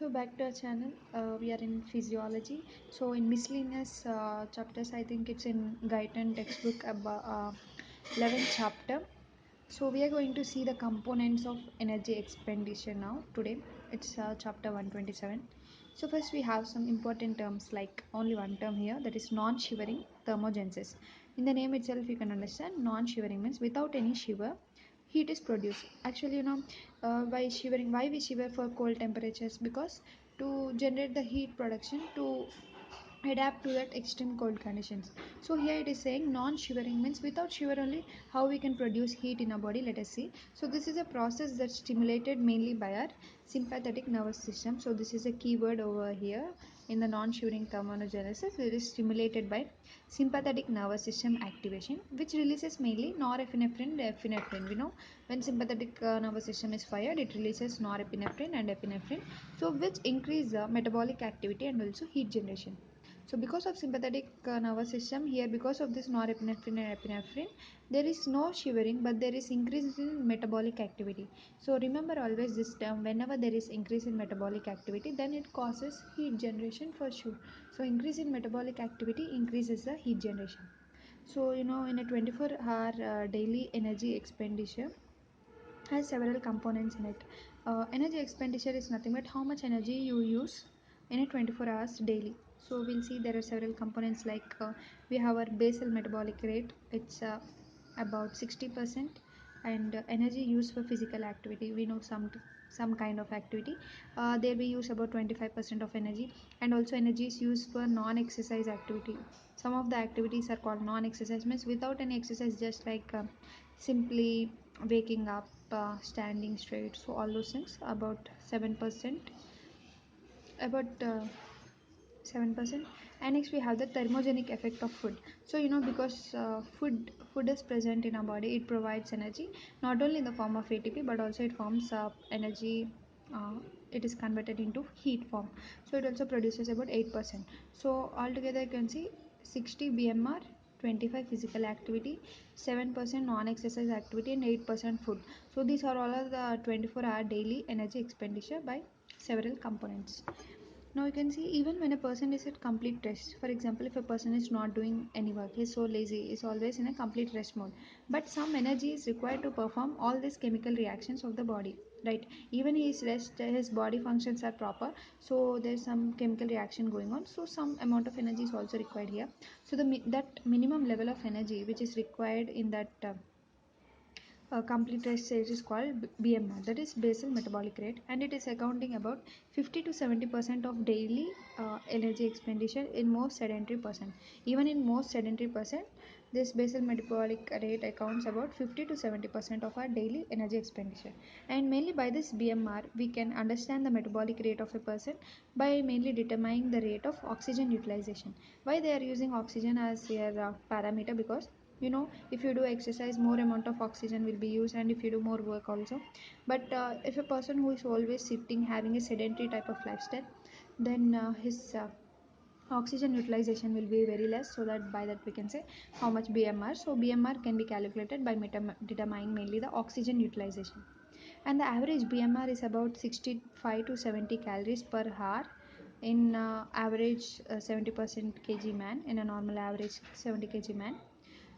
So back to our channel, we are in physiology. So in miscellaneous chapters, I think it's in Guyton textbook about 11th chapter. So we are going to see the components of energy expenditure now today. It's chapter 127. So first we have some important terms like only one term here, that is non-shivering thermogenesis. In the name itself you can understand non-shivering means without any shiver heat is produced. Actually, by shivering, why we shiver for cold temperatures? Because to generate the heat production to adapt to that extreme cold conditions. So here it is saying non-shivering means without shiver only how we can produce heat in our body. Let us see. So this is a process that's stimulated mainly by our sympathetic nervous system. So this is a keyword over here in the non-shivering thermogenesis. It is stimulated by sympathetic nervous system activation, which releases mainly norepinephrine and epinephrine. We know when sympathetic nervous system is fired, it releases norepinephrine and epinephrine, so which increase the metabolic activity and also heat generation. So because of sympathetic nervous system here, because of this norepinephrine and epinephrine, there is no shivering, but there is increase in metabolic activity. So remember always this term, whenever there is increase in metabolic activity, then it causes heat generation for sure. So increase in metabolic activity increases the heat generation. So in a 24-hour daily energy expenditure has several components in it. Energy expenditure is nothing but how much energy you use in a 24 hours daily. So we'll see there are several components like we have our basal metabolic rate, it's about 60%, and energy used for physical activity, we know some kind of activity, there we use about 25% of energy. And also energy is used for non-exercise activity. Some of the activities are called non-exercise means without any exercise, just like simply waking up, standing straight, so all those things about 7%, about 7%. And next we have the thermogenic effect of food. So because food is present in our body, it provides energy not only in the form of ATP, but also it forms energy, uh, it is converted into heat form, so it also produces about 8%. So altogether you can see 60 BMR, 25 physical activity, 7% non-exercise activity, and 8% food. So these are all of the 24-hour daily energy expenditure by several components. Now you can see even when a person is at complete rest, for example, if a person is not doing any work, he's so lazy, is always in a complete rest mode. But some energy is required to perform all these chemical reactions of the body, right? Even his rest, his body functions are proper, so there's some chemical reaction going on. So some amount of energy is also required here. So that minimum level of energy which is required in that complete rest stage is called BMR, that is basal metabolic rate, and it is accounting about 50 to 70% of daily energy expenditure in most sedentary person. Even in most sedentary person, this basal metabolic rate accounts about 50 to 70% of our daily energy expenditure. And mainly by this BMR, we can understand the metabolic rate of a person by mainly determining the rate of oxygen utilization. Why they are using oxygen as their parameter? Because if you do exercise, more amount of oxygen will be used, and if you do more work also. But if a person who is always sitting, having a sedentary type of lifestyle, then his oxygen utilization will be very less, so that by that we can say how much BMR. So BMR can be calculated by determining mainly the oxygen utilization. And the average BMR is about 65 to 70 calories per hour in average 70% kg man, in a normal average 70 kg man.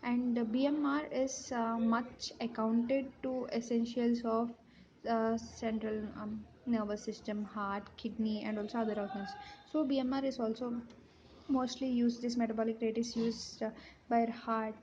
And BMR is much accounted to essentials of central nervous system, heart, kidney, and also other organs. So BMR is also mostly used, this metabolic rate is used by heart,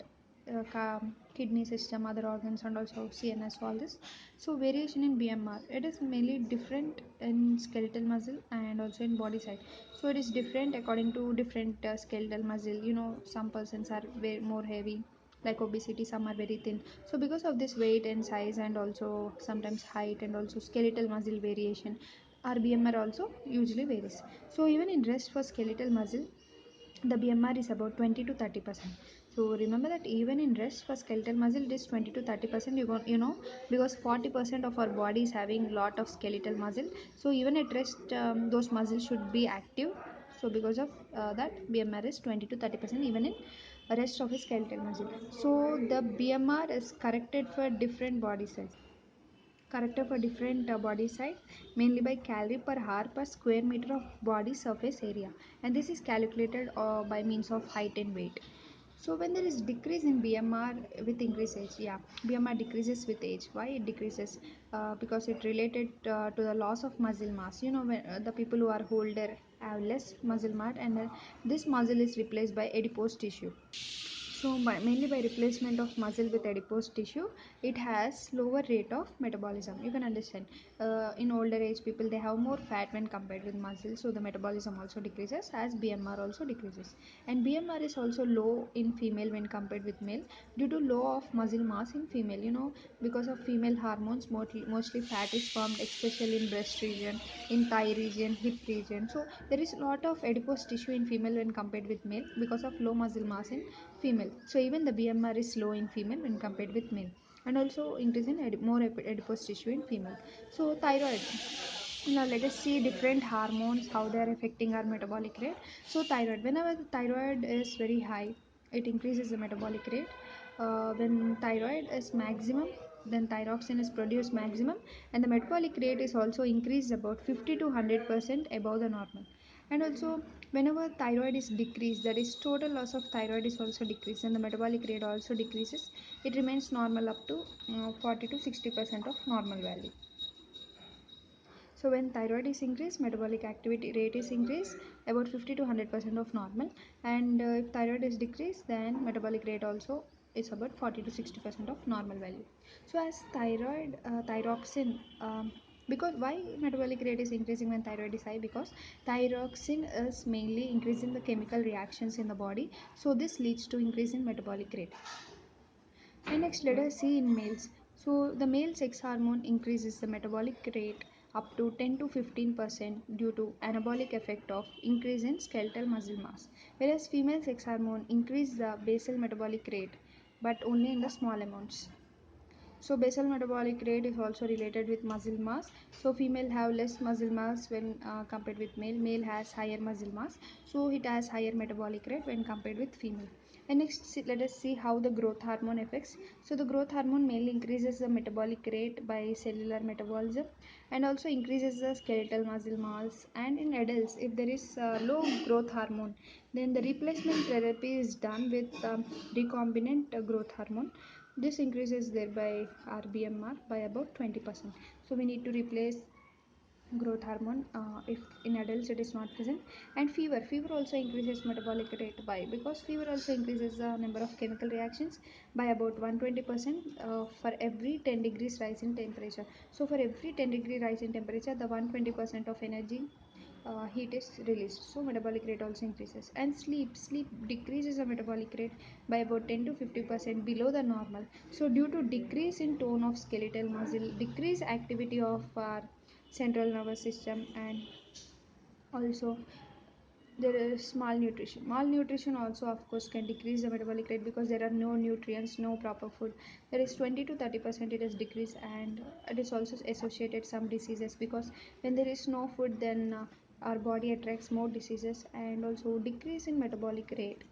kidney system, other organs, and also CNS, all this. So variation in BMR, it is mainly different in skeletal muscle and also in body side. So it is different according to different skeletal muscle. Some persons are way more heavy, like obesity, some are very thin. So because of this weight and size, and also sometimes height, and also skeletal muscle variation, our BMR also usually varies. So even in rest for skeletal muscle, the BMR is about 20 to 30%. So remember that even in rest for skeletal muscle, it is 20 to 30%. Because 40% of our body is having lot of skeletal muscle. So even at rest, those muscles should be active. So because of that, BMR is 20 to 30% even in rest of his skeletal muscle. So the BMR is corrected for different body size. corrected for different body size, mainly by calorie per hour per square meter of body surface area, and this is calculated by means of height and weight. So when there is decrease in BMR with increased age, yeah, BMR decreases with age. Why it decreases? Because it related to the loss of muscle mass. You know, when the people who are older have less muscle mass, and this muscle is replaced by adipose tissue. So mainly by replacement of muscle with adipose tissue, it has lower rate of metabolism. You can understand. In older age people, they have more fat when compared with muscle, so the metabolism also decreases as BMR also decreases. And BMR is also low in female when compared with male due to low of muscle mass in female. You know, because of female hormones, mostly fat is formed, especially in breast region, in thigh region, hip region. So there is a lot of adipose tissue in female when compared with male because of low muscle mass in female. So even the BMR is low in female when compared with male, and also increase in more adipose tissue in female. So thyroid. Now let us see different hormones, how they are affecting our metabolic rate. So thyroid, whenever the thyroid is very high, it increases the metabolic rate. When thyroid is maximum, then thyroxine is produced maximum, and the metabolic rate is also increased about 50 to 100% above the normal. And also whenever thyroid is decreased, that is total loss of thyroid is also decreased, and the metabolic rate also decreases. It remains normal up to 40 to 60% of normal value. So when thyroid is increased, metabolic activity rate is increased about 50 to 100% of normal, and if thyroid is decreased, then metabolic rate also is about 40 to 60% of normal value. So as thyroxine, because why metabolic rate is increasing when thyroid is high? Because thyroxine is mainly increasing the chemical reactions in the body, so this leads to increase in metabolic rate. And next, let us see in males. So the male sex hormone increases the metabolic rate up to 10 to 15% due to anabolic effect of increase in skeletal muscle mass, whereas female sex hormone increase the basal metabolic rate but only in the small amounts. So basal metabolic rate is also related with muscle mass. So female have less muscle mass when compared with male. Male has higher muscle mass, so it has higher metabolic rate when compared with female. And next, let us see how the growth hormone affects. So the growth hormone mainly increases the metabolic rate by cellular metabolism, and also increases the skeletal muscle mass. And in adults, if there is low growth hormone, then the replacement therapy is done with recombinant growth hormone. This increases thereby our BMR by about 20%. So we need to replace growth hormone if in adults it is not present. And fever also increases metabolic rate by, because fever also increases the number of chemical reactions by about 120% for every 10 degrees rise in temperature. So for every 10-degree rise in temperature, the 120% of energy heat is released, so metabolic rate also increases. And sleep decreases the metabolic rate by about 10 to 50% below the normal. So due to decrease in tone of skeletal muscle, decrease activity of our central nervous system, and also there is malnutrition also of course can decrease the metabolic rate, because there are no nutrients, no proper food. There is 20 to 30% it is decreased, and it is also associated some diseases, because when there is no food, then our body attracts more diseases. And also decrease in metabolic rate,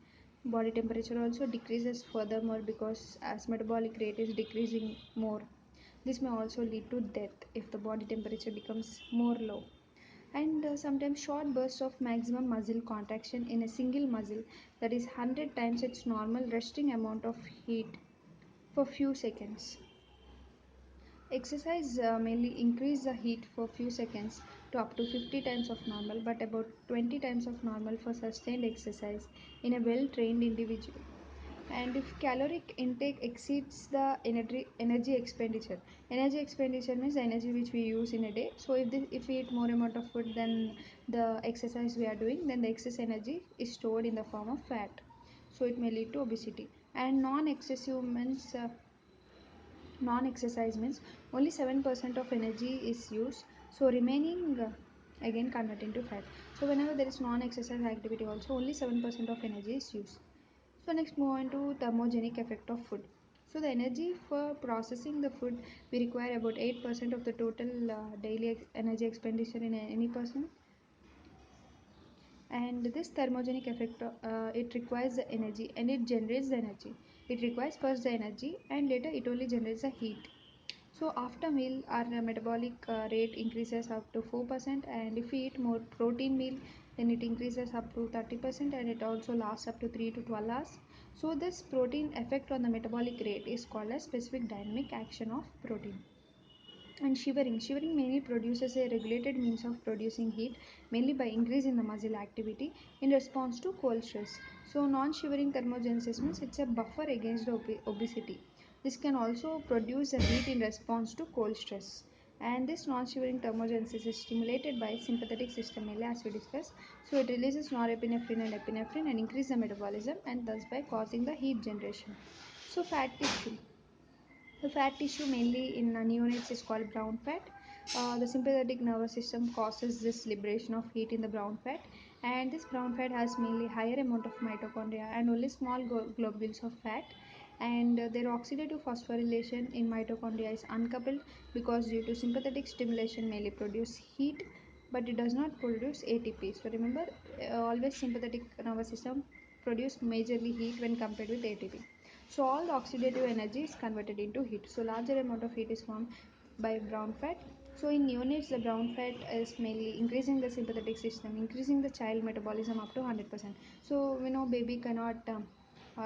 body temperature also decreases furthermore, because as metabolic rate is decreasing more, this may also lead to death if the body temperature becomes more low. And sometimes short bursts of maximum muscle contraction in a single muscle, that is 100 times its normal resting amount of heat for few seconds. Exercise mainly increase the heat for few seconds to up to 50 times of normal, but about 20 times of normal for sustained exercise in a well trained individual. And if caloric intake exceeds the energy expenditure means the energy which we use in a day. So if we eat more amount of food than the exercise we are doing, then the excess energy is stored in the form of fat, so it may lead to obesity. And non-exercise means only 7% of energy is used, so remaining again convert into fat. So whenever there is non-exercise activity, also only 7% of energy is used. So next, move on to thermogenic effect of food. So the energy for processing the food, we require about 8% of the total daily energy expenditure in any person. And this thermogenic effect, it requires the energy and it generates the energy. It requires first the energy and later it only generates the heat. So after meal, our metabolic rate increases up to 4%, and if we eat more protein meal, then it increases up to 30%, and it also lasts up to 3 to 12 hours. So this protein effect on the metabolic rate is called as specific dynamic action of protein. And shivering mainly produces a regulated means of producing heat, mainly by increasing the muscle activity in response to cold stress. So non-shivering thermogenesis means it's a buffer against the obesity. This can also produce a heat in response to cold stress. And this non-shivering thermogenesis is stimulated by sympathetic system mainly, as we discussed. So it releases norepinephrine and epinephrine and increase the metabolism, and thus by causing the heat generation. So fat tissue, the fat tissue mainly in neonates is called brown fat. The sympathetic nervous system causes this liberation of heat in the brown fat, and this brown fat has mainly higher amount of mitochondria and only small globules of fat. And their oxidative phosphorylation in mitochondria is uncoupled because due to sympathetic stimulation mainly produce heat, but it does not produce ATP. So remember, always sympathetic nervous system produce majorly heat when compared with ATP. So all the oxidative energy is converted into heat. So larger amount of heat is formed by brown fat. So in neonates, the brown fat is mainly increasing the sympathetic system, increasing the child metabolism up to 100%. So we know baby cannot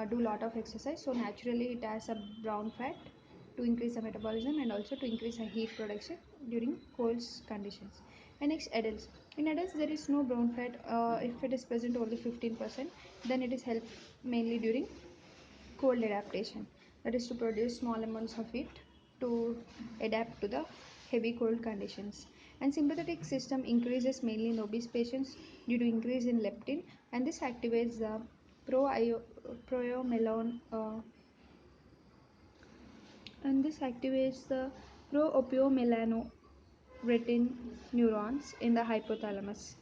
do lot of exercise. So naturally it has a brown fat to increase the metabolism and also to increase the heat production during cold conditions. And next, adults. In adults, there is no brown fat. If it is present only 15%, then it is help mainly during cold adaptation, that is to produce small amounts of heat to adapt to the heavy cold conditions. And sympathetic system increases mainly in obese patients due to increase in leptin, and this activates the proiomelon and this activates the proopiomelanoretin neurons in the hypothalamus.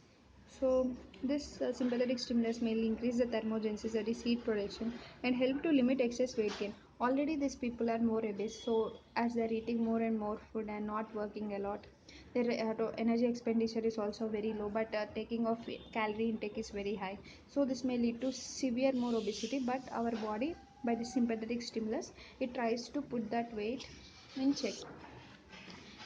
So this sympathetic stimulus mainly increase the thermogenesis, that is heat production, and help to limit excess weight gain. Already these people are more obese, so as they are eating more and more food and not working a lot, their energy expenditure is also very low, but taking of calorie intake is very high. So this may lead to severe more obesity, but our body by the sympathetic stimulus it tries to put that weight in check.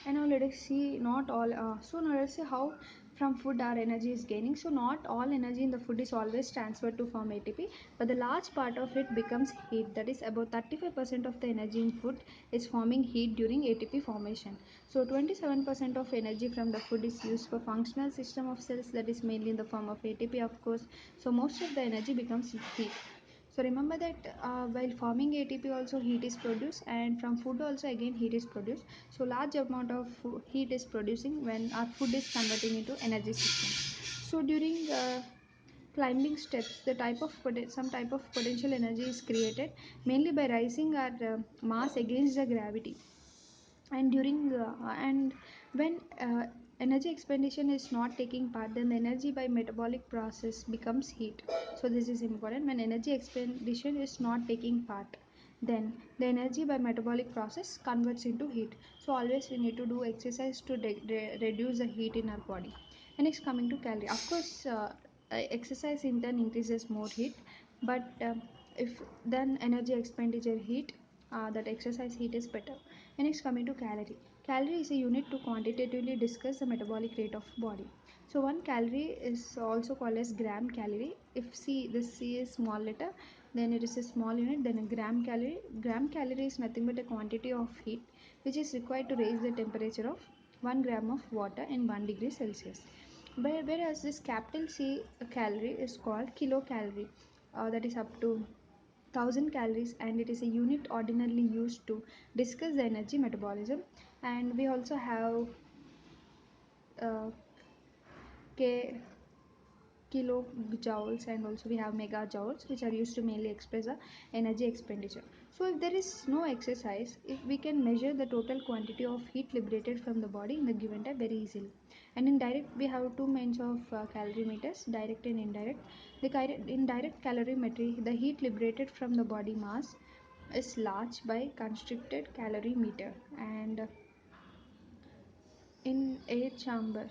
And now let us see not all so now let's see how from food our energy is gaining. So not all energy in the food is always transferred to form ATP, but the large part of it becomes heat, that is about 35% of the energy in food is forming heat during ATP formation. So 27% of energy from the food is used for functional system of cells, that is mainly in the form of ATP of course. So most of the energy becomes heat. So remember that while forming ATP also heat is produced, and from food also again heat is produced. So large amount of heat is producing when our food is converting into energy system. So during climbing steps, the type of some type of potential energy is created mainly by rising our mass against the gravity. And during and when energy expenditure is not taking part, then the energy by metabolic process becomes heat. So this is important. When energy expenditure is not taking part, then the energy by metabolic process converts into heat. So always we need to do exercise to reduce the heat in our body. And next, coming to calorie, of course exercise in turn increases more heat, but if then energy expenditure heat, that exercise heat is better. And next, coming to calorie. Calorie is a unit to quantitatively discuss the metabolic rate of body. So one calorie is also called as gram calorie. If this C is small letter, then it is a small unit. Then a gram calorie. Gram calorie is nothing but a quantity of heat which is required to raise the temperature of 1 gram of water in 1 degree Celsius. Whereas this capital C calorie is called kilocalorie, that is up to 1000 calories, and it is a unit ordinarily used to discuss the energy metabolism. And we also have uh, K kilojoules, and also we have megajoules which are used to mainly express the energy expenditure. So if there is no exercise, if we can measure the total quantity of heat liberated from the body in the given time very easily. And in direct we have two means of calorimeters, direct and indirect. In direct calorimetry, the heat liberated from the body mass is large by constricted calorimeter. And in air chamber,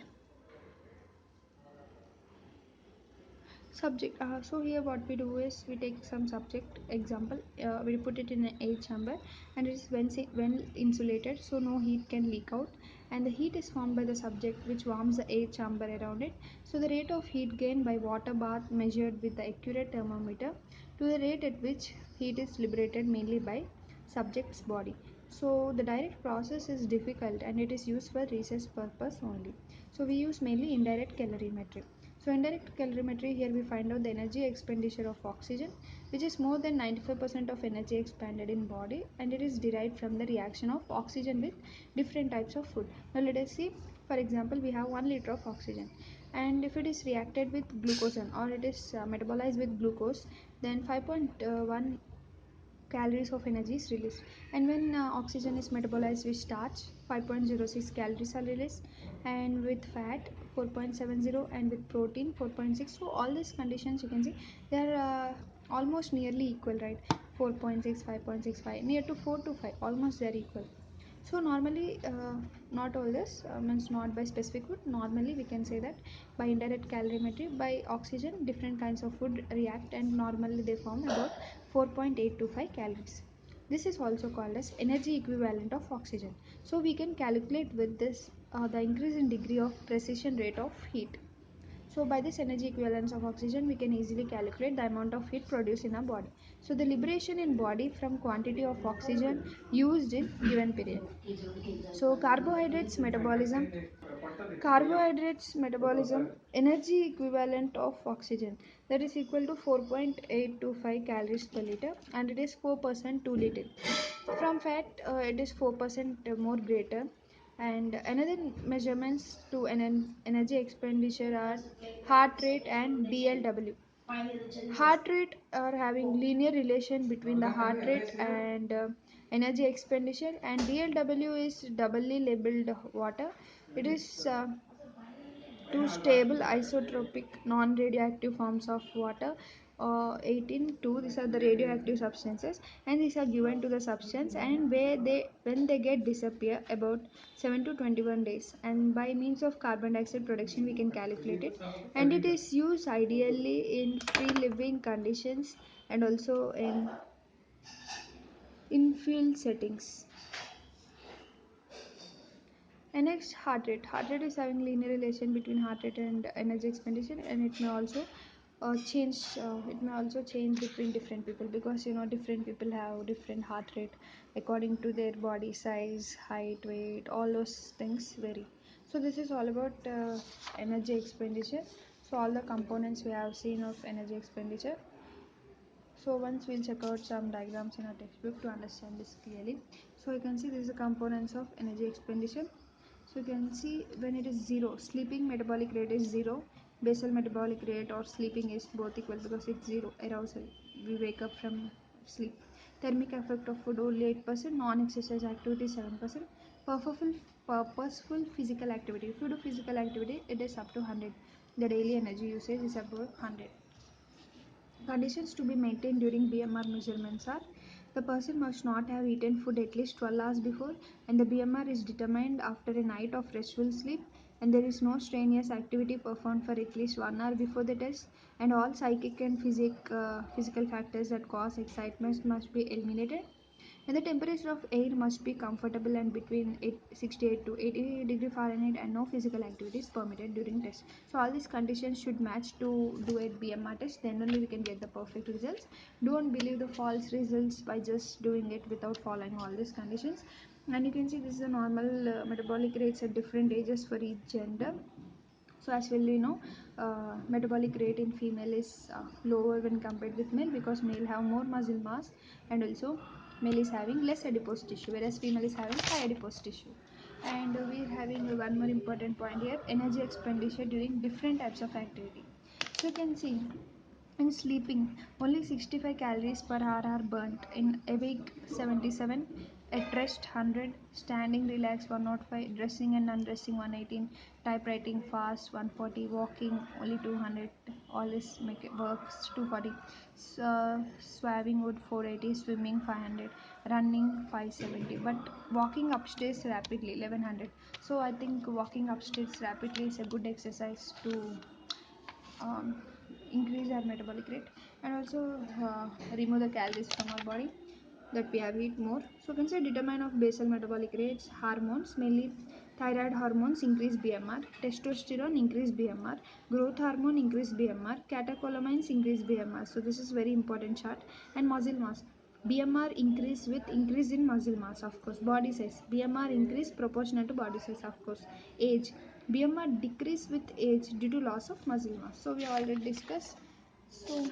Subject. So here what we do is we take some subject example. We put it in an air chamber, and it is well insulated, so no heat can leak out. And the heat is formed by the subject, which warms the air chamber around it. So the rate of heat gain by water bath measured with the accurate thermometer to the rate at which heat is liberated mainly by subject's body. So the direct process is difficult and it is used for research purpose only. So we use mainly indirect calorimetry. So indirect calorimetry, here we find out the energy expenditure of oxygen, which is more than 95% of energy expended in body, and it is derived from the reaction of oxygen with different types of food. Now let us see, for example, we have 1 liter of oxygen, and if it is reacted with glucose or it is metabolized with glucose, then 5.1 calories of energy is released. And when oxygen is metabolized with starch, 5.06 calories are released, and with fat 4.70, and with protein 4.6. So all these conditions you can see they are almost nearly equal, right? 4.6, 5.65, near to 4 to 5, almost they are equal. So normally, not all this means not by specific food. Normally, we can say that by indirect calorimetry, by oxygen, different kinds of food react, and normally they form about 4.825 calories. This is also called as energy equivalent of oxygen. So we can calculate with this the increase in degree of precision rate of heat. So by this energy equivalence of oxygen, we can easily calculate the amount of heat produced in our body. So the liberation in body from quantity of oxygen used in given period. So carbohydrates metabolism, energy equivalent of oxygen, that is equal to 4.825 calories per liter, and it is 4% 2 liter. From fat, it is 4% more greater. And another measurements to energy expenditure are heart rate and DLW. Heart rate are having linear relation between the heart rate and energy expenditure, and DLW is doubly labeled water. It is two stable isotropic non-radioactive forms of water, 18 2. These are the radioactive substances, and these are given to the substance, and where they when they get disappear about 7 to 21 days, and by means of carbon dioxide production we can calculate it. And it is used ideally in free living conditions and also in field settings. And next, heart rate. Heart rate is having linear relation between heart rate and energy expenditure, and it may also change. It may also change between different people, because different people have different heart rate according to their body size, height, weight. All those things vary. So this is all about energy expenditure. So all the components we have seen of energy expenditure. So once we'll check out some diagrams in our textbook to understand this clearly. So you can see this is the components of energy expenditure. So you can see when it is 0, sleeping metabolic rate is 0, basal metabolic rate or sleeping is both equal because it's 0, arousal, we wake up from sleep. Thermic effect of food only 8%, non-exercise activity 7%, purposeful physical activity. If you do physical activity, it is up to 100. The daily energy usage is about 100. Conditions to be maintained during BMR measurements are: the person must not have eaten food at least 12 hours before, and the BMR is determined after a night of restful sleep, and there is no strenuous activity performed for at least 1 hour before the test, and all psychic and physical factors that cause excitement must be eliminated, and the temperature of air must be comfortable and between 68 to 80 degree Fahrenheit, and no physical activity is permitted during test. So all these conditions should match to do a BMR test, then only we can get the perfect results. Don't believe the false results by just doing it without following all these conditions. And you can see this is the normal metabolic rates at different ages for each gender. So as well, metabolic rate in female is lower when compared with male, because male have more muscle mass, and also male is having less adipose tissue, whereas female is having high adipose tissue. And we're having one more important point here: energy expenditure during different types of activity. So you can see in sleeping, only 65 calories per hour are burnt. In awake, 77. At rest, 100. Standing relaxed, 105. Dressing and undressing, 118. Typewriting fast, 140. Walking, only 200. All this works, 240. Swimming wood, 480. Swimming, 500. Running, 570. But walking upstairs rapidly, 1100. So I think walking upstairs rapidly is a good exercise to increase our metabolic rate, and also remove the calories from our body that we have eat more. So you can say determine of basal metabolic rates. Hormones, mainly thyroid hormones increase BMR, testosterone increase BMR, growth hormone increase BMR, catecholamines increase BMR. So this is very important chart. And muscle mass, BMR increase with increase in muscle mass, of course. Body size, BMR increase proportional to body size, of course. Age, BMR decrease with age due to loss of muscle mass. So we already discussed. So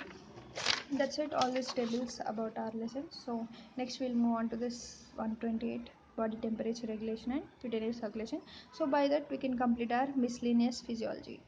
that's it, all these tables about our lesson. So next we'll move on to this 128, body temperature regulation and cutaneous circulation. So by that we can complete our miscellaneous physiology.